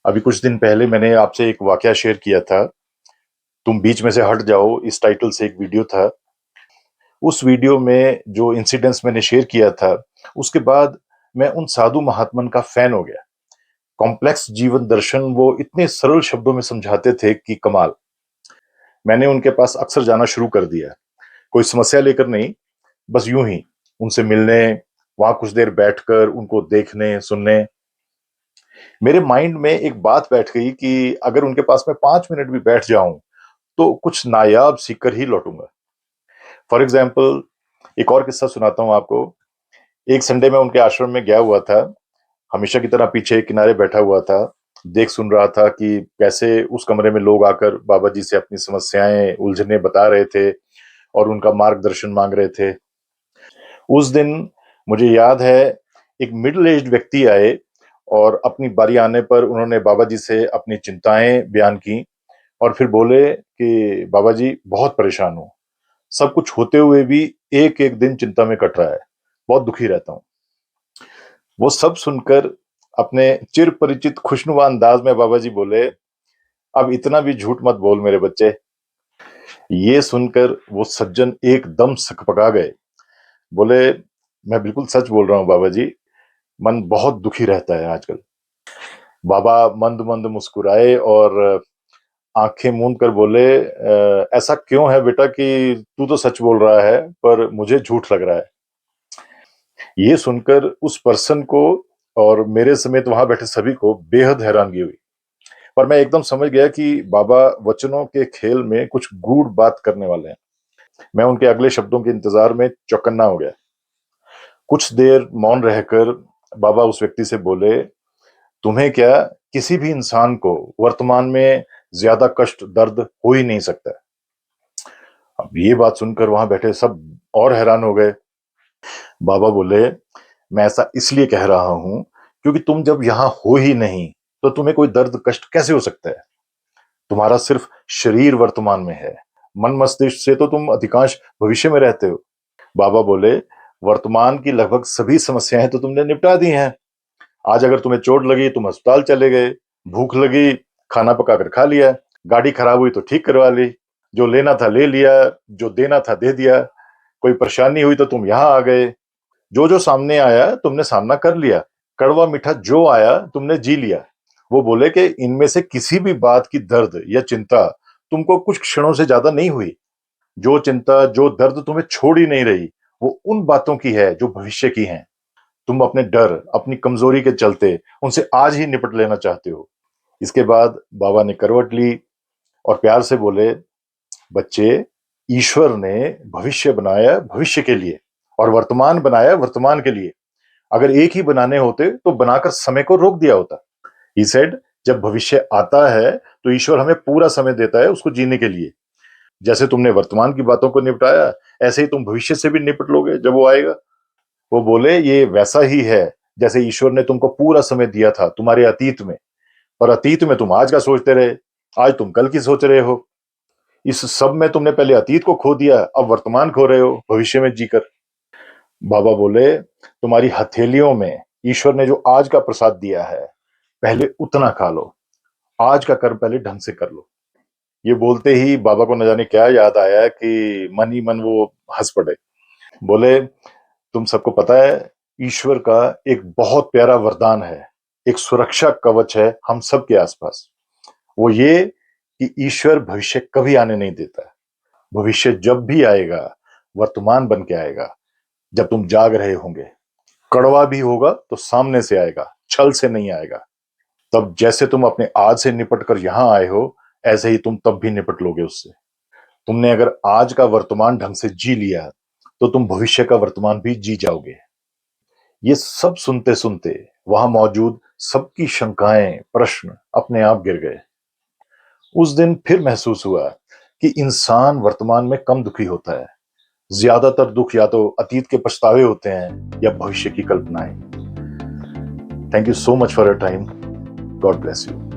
अभी कुछ दिन पहले मैंने आपसे एक वाकया शेयर किया था। तुम बीच में से हट जाओ, इस टाइटल से एक वीडियो था। उस वीडियो में जो इंसिडेंट्स मैंने शेयर किया था, उसके बाद मैं उन साधु महात्मन का फैन हो गया। कॉम्प्लेक्स जीवन दर्शन वो इतने सरल शब्दों में समझाते थे कि कमाल। मैंने उनके पास अक्सर जाना शुरू कर दिया। कोई समस्या लेकर नहीं, बस यूं ही उनसे मिलने, वहां कुछ देर बैठकर उनको देखने सुनने। मेरे माइंड में एक बात बैठ गई कि अगर उनके पास मैं 5 मिनट भी बैठ जाऊं तो कुछ नायाब सीखकर ही लौटूंगा। फॉर एग्जाम्पल, एक और किस्सा सुनाता हूं आपको। एक संडे में उनके आश्रम में गया हुआ था। हमेशा की तरह पीछे किनारे बैठा हुआ था। देख सुन रहा था कि कैसे उस कमरे में लोग आकर बाबा जी से अपनी समस्याएं उलझने बता रहे थे और उनका मार्गदर्शन मांग रहे थे। उस दिन मुझे याद है, एक मिडिल एज्ड व्यक्ति आए और अपनी बारी आने पर उन्होंने बाबा जी से अपनी चिंताएं बयान की और फिर बोले कि बाबा जी, बहुत परेशान हूं। सब कुछ होते हुए भी एक एक दिन चिंता में कट रहा है। बहुत दुखी रहता हूं। वो सब सुनकर अपने चिर परिचित खुशनुमा अंदाज में बाबा जी बोले, अब इतना भी झूठ मत बोल मेरे बच्चे। ये सुनकर वो सज्जन एकदम सकपका गए। बोले, मैं बिल्कुल सच बोल रहा हूं बाबा जी, मन बहुत दुखी रहता है आजकल। बाबा मंद मंद मुस्कुराए और आंखें मूंद कर बोले, ऐसा क्यों है बेटा कि तू तो सच बोल रहा है पर मुझे झूठ लग रहा है?" ये सुनकर उस पर्सन को और मेरे समेत वहां बैठे सभी को बेहद हैरानगी हुई। पर मैं एकदम समझ गया कि बाबा वचनों के खेल में कुछ गूढ़ बात करने वाले हैं। मैं उनके अगले शब्दों के इंतजार में चौकन्ना हो गया। कुछ देर मौन रहकर बाबा उस व्यक्ति से बोले, तुम्हें क्या, किसी भी इंसान को वर्तमान में ज्यादा कष्ट दर्द हो ही नहीं सकता। अब ये बात सुनकर वहां बैठे सब और हैरान हो गए। बाबा बोले, मैं ऐसा इसलिए कह रहा हूं क्योंकि तुम जब यहां हो ही नहीं तो तुम्हें कोई दर्द कष्ट कैसे हो सकता है? तुम्हारा सिर्फ शरीर वर्तमान में है। मन मस्तिष्क से तो तुम अधिकांश भविष्य में रहते हो। बाबा बोले, वर्तमान की लगभग सभी समस्याएं तो तुमने निपटा दी हैं। आज अगर तुम्हें चोट लगी तुम अस्पताल चले गए, भूख लगी खाना पकाकर खा लिया, गाड़ी खराब हुई तो ठीक करवा ली, जो लेना था ले लिया, जो देना था दे दिया, कोई परेशानी हुई तो तुम यहाँ आ गए। जो जो सामने आया तुमने सामना कर लिया, कड़वा मीठा जो आया तुमने जी लिया। वो बोले कि इनमें से किसी भी बात की दर्द या चिंता तुमको कुछ क्षणों से ज्यादा नहीं हुई। जो चिंता जो दर्द तुम्हें छोड़ ही नहीं रही, वो उन बातों की है जो भविष्य की हैं। तुम अपने डर अपनी कमजोरी के चलते उनसे आज ही निपट लेना चाहते हो। इसके बाद बाबा ने करवट ली और प्यार से बोले, बच्चे, ईश्वर ने भविष्य बनाया भविष्य के लिए और वर्तमान बनाया वर्तमान के लिए। अगर एक ही बनाने होते तो बनाकर समय को रोक दिया होता। ही सेड, जब भविष्य आता है तो ईश्वर हमें पूरा समय देता है उसको जीने के लिए। जैसे तुमने वर्तमान की बातों को निपटाया, ऐसे ही तुम भविष्य से भी निपट लोगे जब वो आएगा। वो बोले, ये वैसा ही है जैसे ईश्वर ने तुमको पूरा समय दिया था तुम्हारे अतीत में, पर अतीत में तुम आज का सोचते रहे, आज तुम कल की सोच रहे हो। इस सब में तुमने पहले अतीत को खो दिया, अब वर्तमान खो रहे हो भविष्य में जीकर। बाबा बोले, तुम्हारी हथेलियों में ईश्वर ने जो आज का प्रसाद दिया है, पहले उतना खा लो। आज का कर्म पहले ढंग से कर लो। ये बोलते ही बाबा को न जाने क्या याद आया कि मन ही मन वो हंस पड़े। बोले, तुम सबको पता है, ईश्वर का एक बहुत प्यारा वरदान है, एक सुरक्षा कवच है हम सबके आसपास। वो ये कि ईश्वर भविष्य कभी आने नहीं देता। भविष्य जब भी आएगा वर्तमान बन के आएगा, जब तुम जाग रहे होंगे। कड़वा भी होगा तो सामने से आएगा, छल से नहीं आएगा। तब जैसे तुम अपने आज से निपट कर यहां आए हो, ऐसे ही तुम तब भी निपट लोगे उससे। तुमने अगर आज का वर्तमान ढंग से जी लिया तो तुम भविष्य का वर्तमान भी जी जाओगे। ये सब सुनते सुनते वहां मौजूद सबकी शंकाएं प्रश्न अपने आप गिर गए। उस दिन फिर महसूस हुआ कि इंसान वर्तमान में कम दुखी होता है। ज्यादातर दुख या तो अतीत के पछतावे होते हैं या भविष्य की कल्पनाएं। Thank you so much for your time. God bless you.